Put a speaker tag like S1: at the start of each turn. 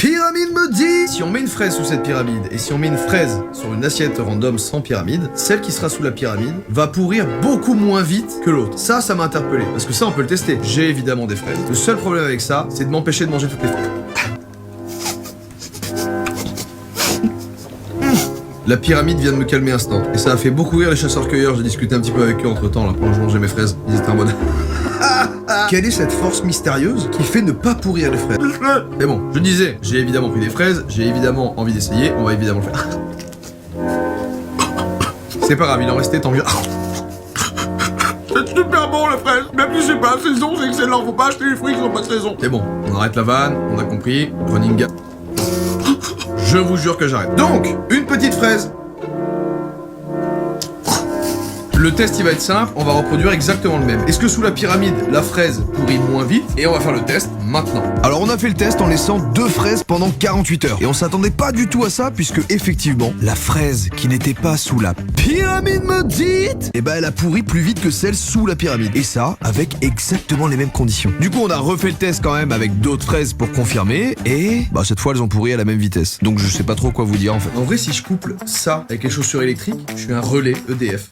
S1: pyramide me dit, si on met une fraise sous cette pyramide et si on met une fraise sur une assiette random sans pyramide, celle qui sera sous la pyramide va pourrir beaucoup moins vite que l'autre. Ça m'a interpellé, parce que ça on peut le tester. J'ai évidemment des fraises. Le seul problème avec ça, c'est de m'empêcher de manger toutes les fraises. La pyramide vient de me calmer instant. Et ça a fait beaucoup rire les chasseurs-cueilleurs. J'ai discuté un petit peu avec eux entre temps là pendant que je mangeais mes fraises. Ils étaient en mode. Quelle est cette force mystérieuse qui fait ne pas pourrir les fraises? Mais bon, je disais, j'ai évidemment pris des fraises, j'ai évidemment envie d'essayer, on va évidemment le faire. C'est pas grave, il en restait tant mieux. C'est super bon la fraise, même si c'est pas la saison, c'est excellent, faut pas acheter les fruits qui sont pas de saison. C'est bon, on arrête la vanne, on a compris, running gag. Je vous jure que j'arrête. Donc, une petite fraise. Le test il va être simple, on va reproduire exactement le même. Est-ce que sous la pyramide, la fraise pourrit moins vite? Et on va faire le test maintenant. Alors on a fait le test en laissant 2 fraises pendant 48 heures. Et on s'attendait pas du tout à ça, puisque effectivement, la fraise qui n'était pas sous la pyramide maudite, eh ben elle a pourri plus vite que celle sous la pyramide. Et ça, avec exactement les mêmes conditions. Du coup on a refait le test quand même avec d'autres fraises pour confirmer. Et bah cette fois elles ont pourri à la même vitesse. Donc je sais pas trop quoi vous dire en fait. En vrai si je couple ça avec les chaussures électriques, je suis un relais EDF.